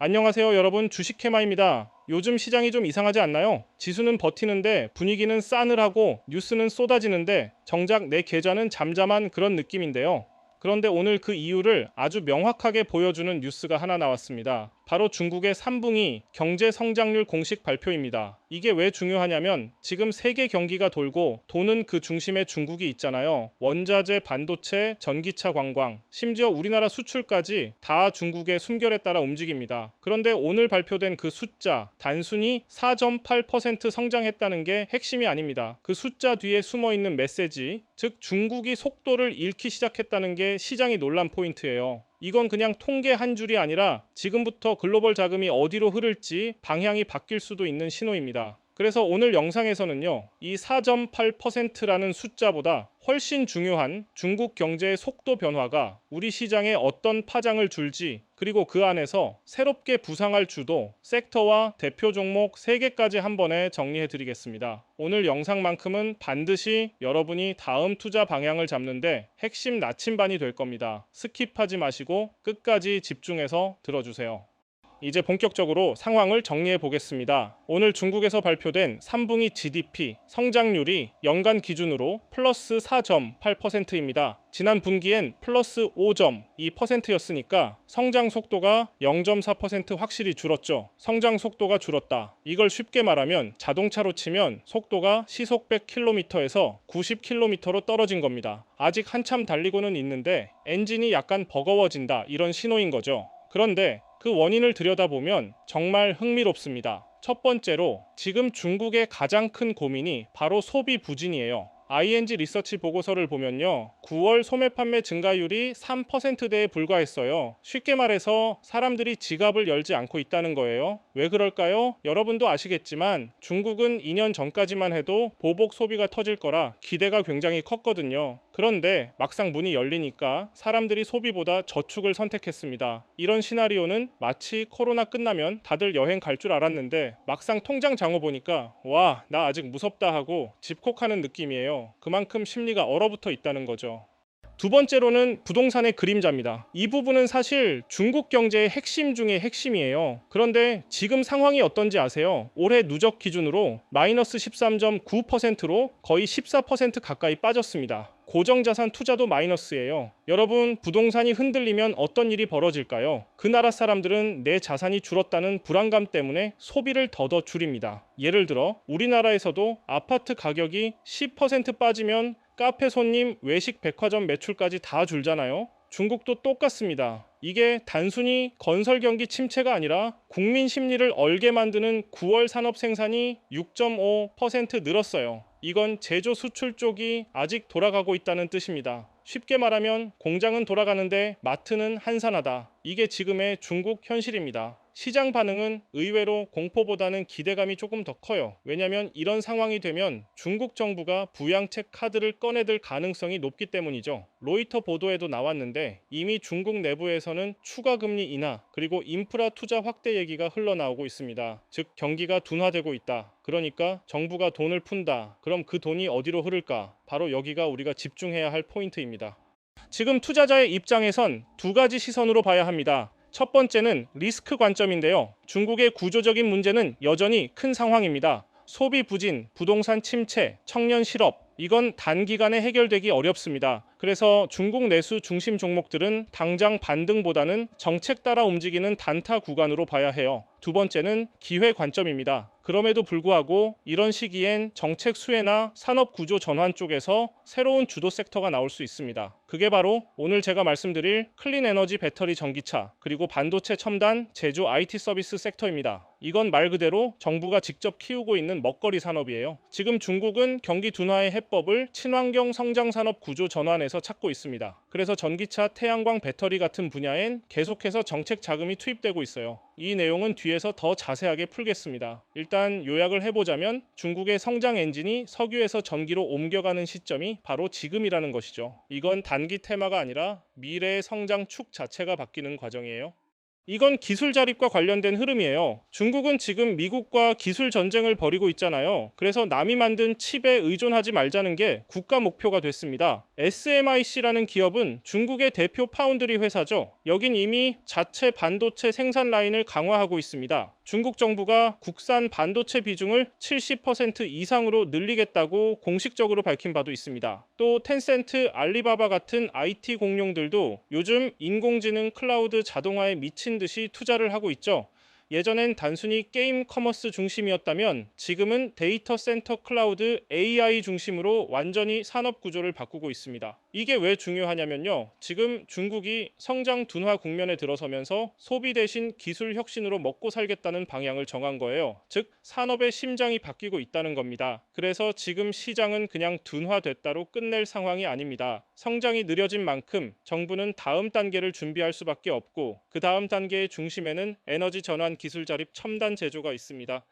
안녕하세요 여러분, 주식캐마입니다. 요즘 시장이 좀 이상하지 않나요? 지수는 버티는데 분위기는 싸늘하고 뉴스는 쏟아지는데 정작 내 계좌는 잠잠한 그런 느낌인데요. 그런데 오늘 그 이유를 아주 명확하게 보여주는 뉴스가 하나 나왔습니다. 바로 중국의 3분기 경제 성장률 공식 발표입니다. 이게 왜 중요하냐면 지금 세계 경기가 돌고 도는 그 중심에 중국이 있잖아요. 원자재, 반도체, 전기차, 관광, 심지어 우리나라 수출까지 다 중국의 숨결에 따라 움직입니다. 그런데 오늘 발표된 그 숫자, 단순히 4.8% 성장했다는 게 핵심이 아닙니다. 그 숫자 뒤에 숨어 있는 메시지, 즉 중국이 속도를 잃기 시작했다는 게 시장이 놀란 포인트예요. 이건 그냥 통계 한 줄이 아니라 지금부터 글로벌 자금이 어디로 흐를지 방향이 바뀔 수도 있는 신호입니다. 그래서 오늘 영상에서는요, 이 4.8%라는 숫자보다 훨씬 중요한 중국 경제의 속도 변화가 우리 시장에 어떤 파장을 줄지, 그리고 그 안에서 새롭게 부상할 주도, 섹터와 대표 종목 3개까지 한 번에 정리해 드리겠습니다. 오늘 영상만큼은 반드시 여러분이 다음 투자 방향을 잡는데 핵심 나침반이 될 겁니다. 스킵하지 마시고 끝까지 집중해서 들어주세요. 이제 본격적으로 상황을 정리해 보겠습니다. 오늘 중국에서 발표된 3분기 GDP 성장률이 연간 기준으로 플러스 4.8%입니다. 지난 분기엔 플러스 5.2%였으니까 성장 속도가 0.4% 확실히 줄었죠. 성장 속도가 줄었다. 이걸 쉽게 말하면 자동차로 치면 속도가 시속 100km에서 90km로 떨어진 겁니다. 아직 한참 달리고는 있는데 엔진이 약간 버거워진다, 이런 신호인 거죠. 그런데 그 원인을 들여다보면 정말 흥미롭습니다. 첫 번째로 지금 중국의 가장 큰 고민이 바로 소비 부진이에요. ING 리서치 보고서를 보면요, 9월 소매 판매 증가율이 3%대에 불과했어요. 쉽게 말해서 사람들이 지갑을 열지 않고 있다는 거예요. 왜 그럴까요? 여러분도 아시겠지만 중국은 2년 전까지만 해도 보복 소비가 터질 거라 기대가 굉장히 컸거든요. 그런데 막상 문이 열리니까 사람들이 소비보다 저축을 선택했습니다. 이런 시나리오는 마치 코로나 끝나면 다들 여행 갈 줄 알았는데 막상 통장 잔고 보니까 와, 나 아직 무섭다 하고 집콕하는 느낌이에요. 그만큼 심리가 얼어붙어 있다는 거죠. 두 번째로는 부동산의 그림자입니다. 이 부분은 사실 중국 경제의 핵심 중의 핵심이에요. 그런데 지금 상황이 어떤지 아세요? 올해 누적 기준으로 마이너스 13.9%로 거의 14% 가까이 빠졌습니다. 고정자산 투자도 마이너스예요. 여러분, 부동산이 흔들리면 어떤 일이 벌어질까요? 그 나라 사람들은 내 자산이 줄었다는 불안감 때문에 소비를 더더 줄입니다. 예를 들어 우리나라에서도 아파트 가격이 10% 빠지면 카페 손님, 외식 백화점 매출까지 다 줄잖아요. 중국도 똑같습니다. 이게 단순히 건설 경기 침체가 아니라 국민 심리를 얼게 만드는 9월 산업 생산이 6.5% 늘었어요. 이건 제조 수출 쪽이 아직 돌아가고 있다는 뜻입니다. 쉽게 말하면 공장은 돌아가는데 마트는 한산하다. 이게 지금의 중국 현실입니다. 시장 반응은 의외로 공포보다는 기대감이 조금 더 커요. 왜냐하면 이런 상황이 되면 중국 정부가 부양책 카드를 꺼내들 가능성이 높기 때문이죠. 로이터 보도에도 나왔는데 이미 중국 내부에서는 추가 금리 인하 그리고 인프라 투자 확대 얘기가 흘러나오고 있습니다. 즉 경기가 둔화되고 있다. 그러니까 정부가 돈을 푼다. 그럼 그 돈이 어디로 흐를까? 바로 여기가 우리가 집중해야 할 포인트입니다. 지금 투자자의 입장에선 두 가지 시선으로 봐야 합니다. 첫 번째는 리스크 관점인데요. 중국의 구조적인 문제는 여전히 큰 상황입니다. 소비 부진, 부동산 침체, 청년 실업, 이건 단기간에 해결되기 어렵습니다. 그래서 중국 내수 중심 종목들은 당장 반등보다는 정책 따라 움직이는 단타 구간으로 봐야 해요. 두 번째는 기회 관점입니다. 그럼에도 불구하고 이런 시기엔 정책 수혜나 산업 구조 전환 쪽에서 새로운 주도 섹터가 나올 수 있습니다. 그게 바로 오늘 제가 말씀드릴 클린 에너지 배터리 전기차, 그리고 반도체 첨단 제조 IT 서비스 섹터입니다. 이건 말 그대로 정부가 직접 키우고 있는 먹거리 산업이에요. 지금 중국은 경기 둔화의 해법을 친환경 성장 산업 구조 전환에서 찾고 있습니다. 그래서 전기차, 태양광, 배터리 같은 분야엔 계속해서 정책 자금이 투입되고 있어요. 이 내용은 뒤에서 더 자세하게 풀겠습니다. 일단 요약을 해보자면 중국의 성장 엔진이 석유에서 전기로 옮겨가는 시점이 바로 지금이라는 것이죠. 이건 단기 테마가 아니라 미래의 성장 축 자체가 바뀌는 과정이에요. 이건 기술 자립과 관련된 흐름이에요. 중국은 지금 미국과 기술 전쟁을 벌이고 있잖아요. 그래서 남이 만든 칩에 의존하지 말자는 게 국가 목표가 됐습니다. SMIC라는 기업은 중국의 대표 파운드리 회사죠. 여긴 이미 자체 반도체 생산 라인을 강화하고 있습니다. 중국 정부가 국산 반도체 비중을 70% 이상으로 늘리겠다고 공식적으로 밝힌 바도 있습니다. 또 텐센트, 알리바바 같은 IT 공룡들도 요즘 인공지능 클라우드 자동화에 미친 듯이 투자를 하고 있죠. 예전엔 단순히 게임 커머스 중심이었다면 지금은 데이터 센터 클라우드 AI 중심으로 완전히 산업 구조를 바꾸고 있습니다. 이게 왜 중요하냐면요. 지금 중국이 성장 둔화 국면에 들어서면서 소비 대신 기술 혁신으로 먹고 살겠다는 방향을 정한 거예요. 즉 산업의 심장이 바뀌고 있다는 겁니다. 그래서 지금 시장은 그냥 둔화됐다로 끝낼 상황이 아닙니다. 성장이 느려진 만큼 정부는 다음 단계를 준비할 수밖에 없고 그 다음 단계의 중심에는 에너지 전환 기술 자립 첨단 제조가 있습니다.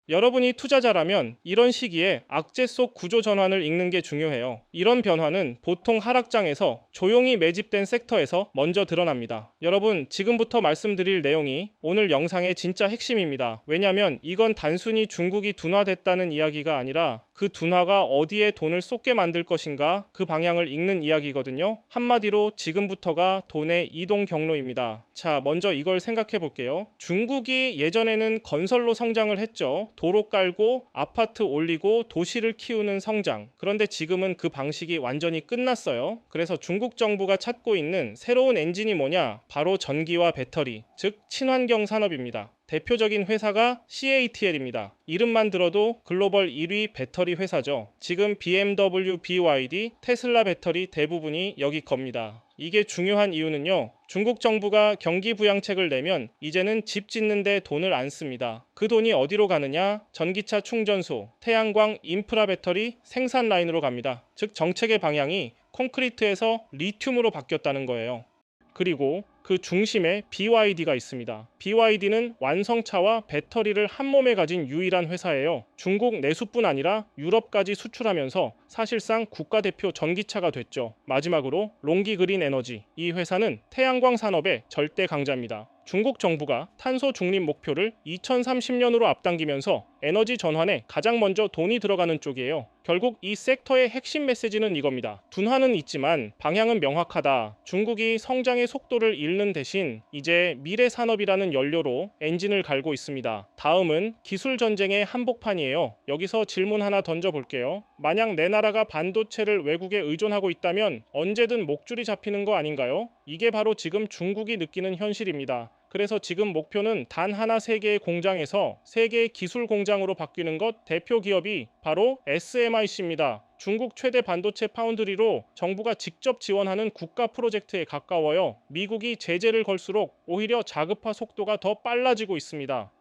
여러분이 투자자라면 이런 시기에 악재 속 구조 전환을 읽는 게 중요해요. 이런 변화는 보통 하락장에서 조용히 매집된 섹터에서 먼저 드러납니다. 여러분, 지금부터 말씀드릴 내용이 오늘 영상의 진짜 핵심입니다. 왜냐하면 이건 단순히 중국이 둔화됐다는 이야기가 아니라 그 둔화가 어디에 돈을 쏟게 만들 것인가 그 방향을 읽는 이야기거든요. 한마디로 지금부터가 돈의 이동 경로입니다. 자, 먼저 이걸 생각해 볼게요. 중국이 예전에는 건설로 성장을 했죠. 도로 깔고 아파트 올리고 도시를 키우는 성장. 그런데 지금은 그 방식이 완전히 끝났어요. 그래서 중국 정부가 찾고 있는 새로운 엔진이 뭐냐? 바로 전기와 배터리, 즉 친환경 산업입니다. 대표적인 회사가 CATL입니다. 이름만 들어도 글로벌 1위 배터리 회사죠. 지금 BMW, BYD, 테슬라 배터리 대부분이 여기 겁니다. 이게 중요한 이유는요. 중국 정부가 경기 부양책을 내면 이제는 집 짓는데 돈을 안 씁니다. 그 돈이 어디로 가느냐? 전기차 충전소, 태양광 인프라 배터리 생산 라인으로 갑니다. 즉 정책의 방향이 콘크리트에서 리튬으로 바뀌었다는 거예요. 그리고 그 중심에 BYD가 있습니다. BYD는 완성차와 배터리를 한 몸에 가진 유일한 회사예요. 중국 내수뿐 아니라 유럽까지 수출하면서 사실상 국가대표 전기차가 됐죠. 마지막으로 롱기 그린 에너지. 이 회사는 태양광 산업의 절대 강자입니다. 중국 정부가 탄소 중립 목표를 2030년으로 앞당기면서 에너지 전환에 가장 먼저 돈이 들어가는 쪽이에요. 결국 이 섹터의 핵심 메시지는 이겁니다. 둔화는 있지만 방향은 명확하다. 중국이 성장의 속도를 잃는 대신 이제 미래 산업이라는 연료로 엔진을 갈고 있습니다. 다음은 기술 전쟁의 한복판이에요. 여기서 질문 하나 던져볼게요. 만약 내 나라가 반도체를 외국에 의존하고 있다면 언제든 목줄이 잡히는 거 아닌가요? 이게 바로 지금 중국이 느끼는 현실입니다. 그래서 지금 목표는 단 하나 세계의 공장에서 세계의 기술 공장으로 바뀌는 것, 대표 기업이 바로 SMIC입니다. 중국 최대 반도체 파운드리로 정부가 직접 지원하는 국가 프로젝트에 가까워요. 미국이 제재를 걸수록 오히려 자급화 속도가 더 빨라지고 있습니다.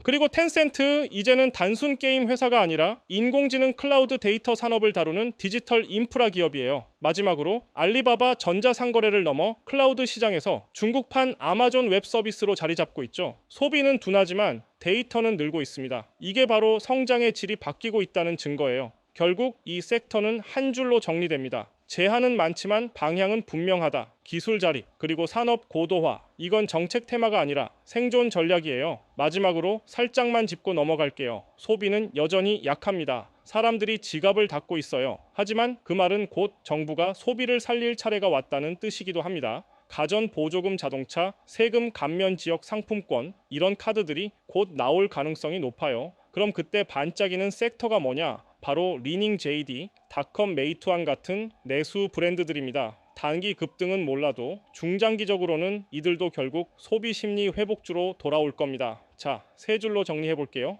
그리고 텐센트, 이제는 단순 게임 회사가 아니라 인공지능 클라우드 데이터 산업을 다루는 디지털 인프라 기업이에요. 마지막으로 알리바바 전자상거래를 넘어 클라우드 시장에서 중국판 아마존 웹 서비스로 자리 잡고 있죠. 소비는 둔하지만 데이터는 늘고 있습니다. 이게 바로 성장의 질이 바뀌고 있다는 증거예요. 결국 이 섹터는 한 줄로 정리됩니다. 제한은 많지만 방향은 분명하다. 기술 자립, 그리고 산업 고도화. 이건 정책 테마가 아니라 생존 전략이에요. 마지막으로 살짝만 짚고 넘어갈게요. 소비는 여전히 약합니다. 사람들이 지갑을 닫고 있어요. 하지만 그 말은 곧 정부가 소비를 살릴 차례가 왔다는 뜻이기도 합니다. 가전 보조금 자동차, 세금 감면 지역 상품권, 이런 카드들이 곧 나올 가능성이 높아요. 그럼 그때 반짝이는 섹터가 뭐냐? 바로 리닝 JD, 닷컴 메이투안 같은 내수 브랜드들입니다. 단기 급등은 몰라도 중장기적으로는 이들도 결국 소비 심리 회복주로 돌아올 겁니다. 자, 세 줄로 정리해 볼게요.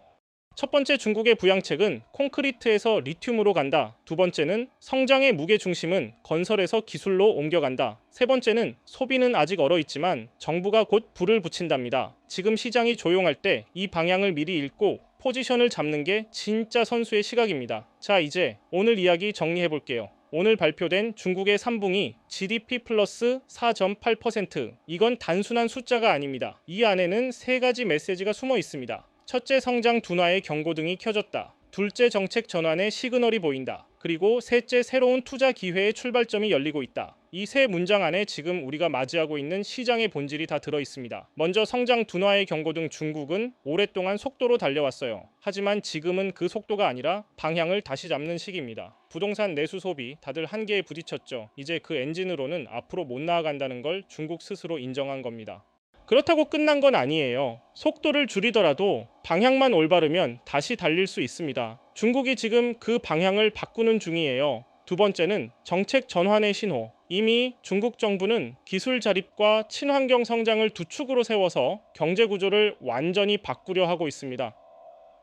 첫 번째 중국의 부양책은 콘크리트에서 리튬으로 간다. 두 번째는 성장의 무게 중심은 건설에서 기술로 옮겨간다. 세 번째는 소비는 아직 얼어있지만 정부가 곧 불을 붙인답니다. 지금 시장이 조용할 때 이 방향을 미리 읽고 포지션을 잡는 게 진짜 선수의 시각입니다. 자, 이제 오늘 이야기 정리해 볼게요. 오늘 발표된 중국의 3분기 GDP 플러스 4.8%. 이건 단순한 숫자가 아닙니다. 이 안에는 세 가지 메시지가 숨어 있습니다. 첫째, 성장 둔화의 경고등이 켜졌다. 둘째, 정책 전환의 시그널이 보인다. 그리고 셋째, 새로운 투자 기회의 출발점이 열리고 있다. 이 세 문장 안에 지금 우리가 맞이하고 있는 시장의 본질이 다 들어 있습니다. 먼저 성장 둔화의 경고등 중국은 오랫동안 속도로 달려왔어요. 하지만 지금은 그 속도가 아니라 방향을 다시 잡는 시기입니다. 부동산 내수 소비 다들 한계에 부딪혔죠. 이제 그 엔진으로는 앞으로 못 나아간다는 걸 중국 스스로 인정한 겁니다. 그렇다고 끝난 건 아니에요. 속도를 줄이더라도 방향만 올바르면 다시 달릴 수 있습니다. 중국이 지금 그 방향을 바꾸는 중이에요. 두 번째는 정책 전환의 신호. 이미 중국 정부는 기술 자립과 친환경 성장을 두 축으로 세워서 경제 구조를 완전히 바꾸려 하고 있습니다.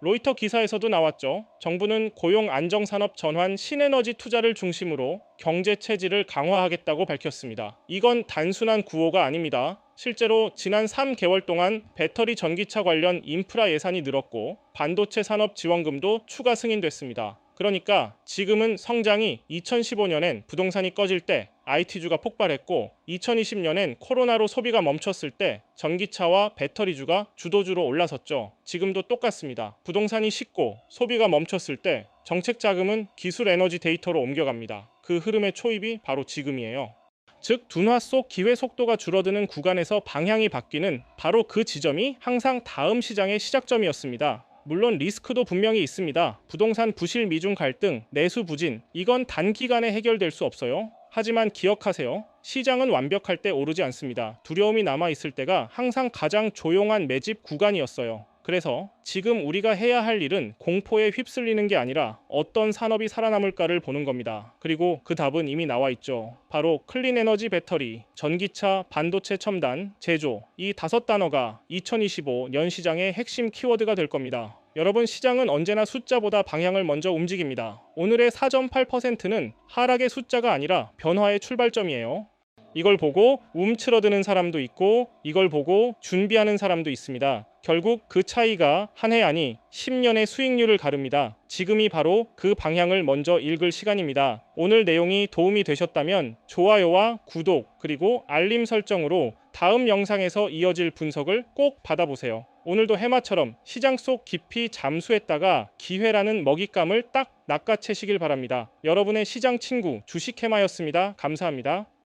로이터 기사에서도 나왔죠. 정부는 고용 안정산업 전환 신에너지 투자를 중심으로 경제 체질을 강화하겠다고 밝혔습니다. 이건 단순한 구호가 아닙니다. 실제로 지난 3개월 동안 배터리 전기차 관련 인프라 예산이 늘었고 반도체 산업 지원금도 추가 승인됐습니다. 그러니까 지금은 성장이 2015년엔 부동산이 꺼질 때 IT주가 폭발했고 2020년엔 코로나로 소비가 멈췄을 때 전기차와 배터리주가 주도주로 올라섰죠. 지금도 똑같습니다. 부동산이 식고 소비가 멈췄을 때 정책 자금은 기술 에너지 데이터로 옮겨갑니다. 그 흐름의 초입이 바로 지금이에요. 즉 둔화 속 기회 속도가 줄어드는 구간에서 방향이 바뀌는 바로 그 지점이 항상 다음 시장의 시작점이었습니다. 물론 리스크도 분명히 있습니다. 부동산 부실 미중 갈등, 내수 부진, 이건 단기간에 해결될 수 없어요. 하지만 기억하세요. 시장은 완벽할 때 오르지 않습니다. 두려움이 남아있을 때가 항상 가장 조용한 매집 구간이었어요. 그래서 지금 우리가 해야 할 일은 공포에 휩쓸리는 게 아니라 어떤 산업이 살아남을까를 보는 겁니다. 그리고 그 답은 이미 나와 있죠. 바로 클린 에너지 배터리, 전기차, 반도체 첨단, 제조, 이 5단어가 2025년 시장의 핵심 키워드가 될 겁니다. 여러분, 시장은 언제나 숫자보다 방향을 먼저 움직입니다. 오늘의 4.8%는 하락의 숫자가 아니라 변화의 출발점이에요. 이걸 보고 움츠러드는 사람도 있고 이걸 보고 준비하는 사람도 있습니다. 결국 그 차이가 한 해 아니 10년의 수익률을 가릅니다. 지금이 바로 그 방향을 먼저 읽을 시간입니다. 오늘 내용이 도움이 되셨다면 좋아요와 구독 그리고 알림 설정으로 다음 영상에서 이어질 분석을 꼭 받아보세요. 오늘도 해마처럼 시장 속 깊이 잠수했다가 기회라는 먹잇감을 딱 낚아채시길 바랍니다. 여러분의 시장 친구 주식해마였습니다. 감사합니다.